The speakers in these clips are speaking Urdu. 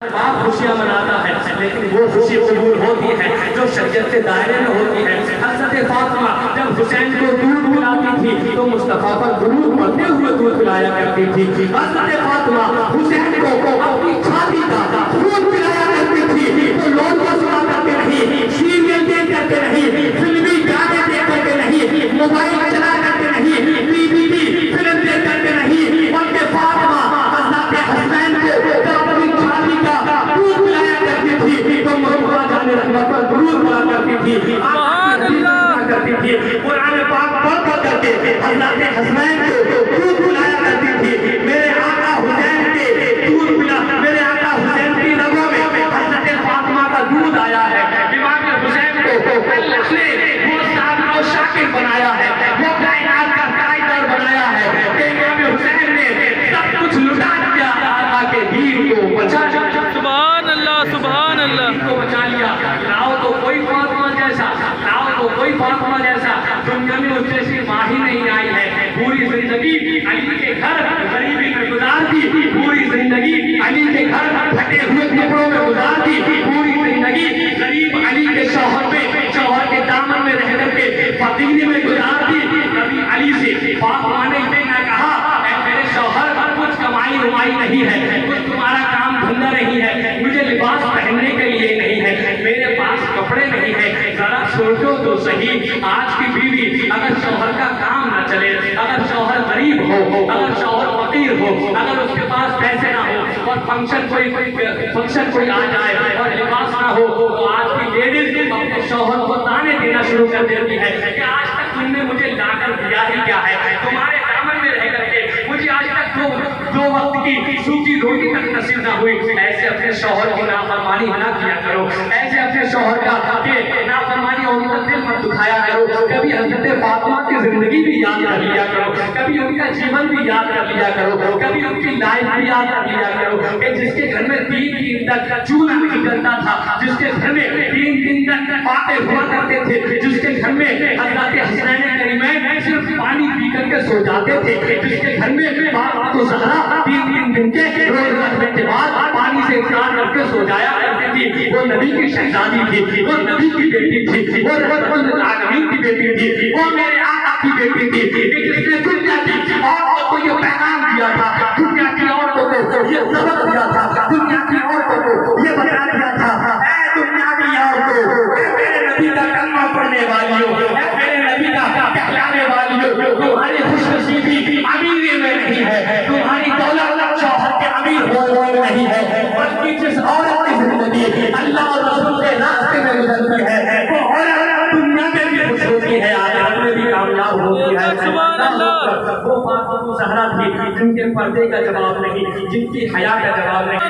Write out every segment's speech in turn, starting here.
باپ خوشیاں مناتا ہے لیکن وہ خوشی قبول ہوتی ہے جو شریعت کے دائرے میں ہوتی ہے۔ حضرت فاطمہ جب حسین کو دودھ پلاتی تھی تو مصطفیٰ پر درود پڑھتے ہوئے دودھ پلایا کرتی تھی۔ حضرت فاطمہ حسین کو اپنی چھاتی کا دودھ پلایا کرتی تھی تو لوگ کو سنا کرتے نہیں، سیریل دیکھ کرتے نہیں، فلمی گانے دیکھ کرتے نہیں، موبائل چلا کرتے نہیں، ٹی وی کی فلم دیکھ کرتے نہیں، بلکہ فاطمہ حضرت حسین کو اپنی چھاتی کا دودھ پلایا کرتی تھی تو محمد جان رحمت پر درود پڑھا کرتی تھی، سبحان اللہ کرتی تھی، قرآن پاک پڑھ کر کے حضرت حسین کو دودھ پلایا کرتی تھی۔ میرے آقا حسین کے دودھ پلا، میرے آقا حسین کی رگوں میں حضرت فاطمہ کا دودھ آیا ہے۔ امام حسین کو اللہ نے وہ صابر و شاکر بنایا ہے، وہ کائنات کا قائدر بنایا ہے کہ امام حسین نے سب کچھ لٹا دیا آقا کے دین کو بچا لیا۔ سبحان اللہ سبحان اللہ کو بچا لیا۔ لاؤ تو کوئی فاطمہ جیسا، لاؤ تو کوئی فاطمہ جیسا دنیا میں اس جیسی ماں ہی نہیں آئی ہے۔ پوری زندگی علی کے گھر غریبی میں گزار دی، پوری زندگی علی کے گھر پھٹے ہوئے کپڑوں میں گزار دی، پوری زندگی غریب علی کے شوہر میں، شوہر کے دامن میں رہ کر کے فقیری میں گزار دی۔ کبھی علی سے فاطمہ نے یہ نہ کہا اے میرے شوہر کچھ کمائی رمائی نہیں ہے، کچھ تمہارا کام دھندا نہیں ہے، مجھے لباس پہننے کے لیے نہیں ہے، میرے پاس کپڑے نہیں ہیں، ذرا سوچو تو صحیح آج کی بیوی اگر شوہر کا کام نہ چلے، اگر شوہر غریب ہو، اگر شوہر فقیر ہو، اگر اس کے پاس پیسے نہ ہو اور فنکشن کوئی آ جائے اور لباس نہ ہو تو آج کی لیڈیز اپنے شوہر کو تانے دینا شروع کر دیتی ہے کہ آج تک تم نے مجھے لا کر دیا ہی کیا ہے، تمہارے دامن میں رہ کر کے مجھے آج تک دو وقت کی سوکھی روٹی تک نصیب نہ ہوئی۔ ایسے اپنے شوہر کی نافرمانی نہ کیا کرو، ایسے اپنے شوہر کا نافرمانی اور ان کا دل مت دکھایا کرو۔ کبھی حضرت فاطمہ کی زندگی بھی یاد کر لیا کرو، کبھی ان کا جیون بھی یاد کر لیا کرو، کبھی ان کی لائف بھی یاد کر لیا کرو کہ جس کے گھر میں 3 دن تک چولہا نہیں جلتا تھا، جس کے گھر میں 3 دن تک باتیں ہوا کرتے تھے، جس کے گھر میں حضرت حسین کریمین صرف پانی پی کر کے سو جاتے تھے، جس کے گھر میں فاطمہ زہرا 3 دن کے روز رکھنے کے بعد پانی سے افطار کر کے سو جایا کرتی تھی۔ وہ نبی کی شہزادی تھی، وہ نبی کی بیٹی تھی، وہ رحمت للعالمین کی بیٹی تھی، وہ میرے آقا کی بیٹی تھی، لیکن اس نے دنیا کی عورتوں کو یہ پیغام دیا تھا، دنیا کی عورتوں کو یہ سبق دیا تھا، دنیا کی عورتوں کو یہ بتا دیا تھا اے دنیا کی عورتوں، اے میرے نبی کا کلمہ پڑھنے والیوں، اے میرے نبی کا کہلانے والیوں، تمہاری خوش نصیبی امیری میں نہیں ہے، تمہاری دولت شوہر کے امیر ہونے میں نہیں ہے، بلکہ جس عورت کی زندگی اللہ اور رسول کے راستے میں گزرتی ہے وہ عورت دنیا میں بھی خوش ہوتی ہے، آخرت میں بھی کامیاب ہوتی ہے۔ سبحان اللہ۔ وہ فاطمہ زہرا تھی جن کے پردے کا جواب نہیں، جن کی حیا کا جواب نہیں۔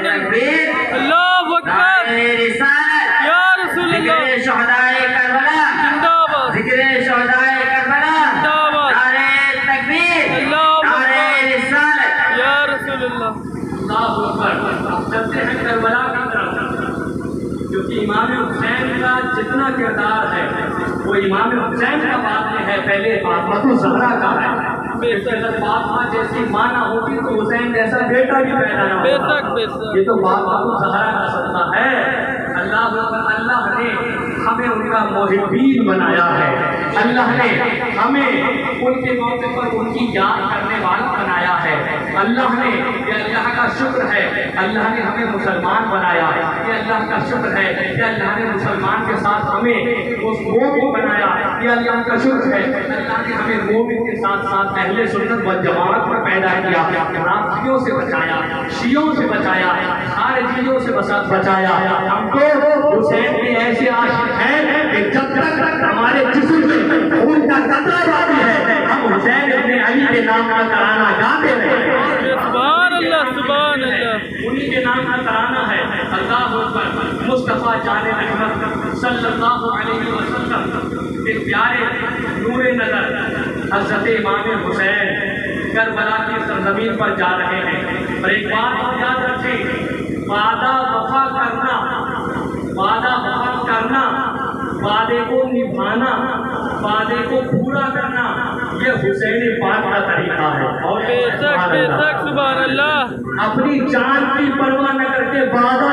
اللہ اکبر یا رسول اللہ، ذکر شہدائے کربلا، زندہ باد، ذکر شہدائے کربلا، زندہ باد، نعرہ تکبیر، اللہ نعرہ اکبر رسالت۔ یا رسول اللہ۔ اللہ اکبر۔ چلتے ہیں کربلا کی طرف، کیونکہ امام حسین کا جتنا کردار ہے وہ امام حسین کا بات میں ہے، پہلے فاطمہ زہرا کا ہے۔ اگر فاطمہ جیسی ماں نہ ہوتی تو حسین جیسا بیٹا بھی پیدا نہ بے ہوتا۔ شک بے شک یہ تو فاطمہ زہرا کا صدقہ ہے۔ اللہ نے ہمیں ان کا محبین بنایا ہے، اللہ نے ہمیں ان کے موقع پر ان کی یاد کرنے والا بنایا ہے، اللہ نے یہ اللہ کا شکر ہے، اللہ نے ہمیں مسلمان بنایا، یہ اللہ کا شکر ہے کہ اللہ نے مسلمان کے ساتھ ہمیں مومن بنایا، یہ اللہ کا شکر ہے اللہ نے ہمیں مومن کے ساتھ ساتھ اہل سنت والجماعت پر پیدا کیا، رافضیوں سے بچایا، شیعوں سے بچایا، خارجیوں سے بچایا۔ ہم تو حسین کے ایسے عاشق ہیں کہ جب تک ہمارے جسم میں خون کا قطرہ باقی ہے ہم حسین ابن علی کے نام کا ترانہ گاتے رہیں۔ سبحان اللہ سبحان اللہ۔ انہی کے نام کا ترانہ ہے اللہ اکبر۔ مصطفیٰ جان رحمت صلی اللہ علیہ وسلم ایک پیارے نور نظر حضرت امام حسین کربلا کی سرزمین پر جا رہے ہیں، اور ایک بات یاد رکھیں، وعدہ وفا کرنا، وعدہ وفا کرنا، وعدے کو نبھانا، وعدے کو پورا کرنا، یہ حسین پاک کا طریقہ ہے۔ اور بے شک سبحان اللہ۔ اپنی جان کی پرواہ نہ کر کے وعدہ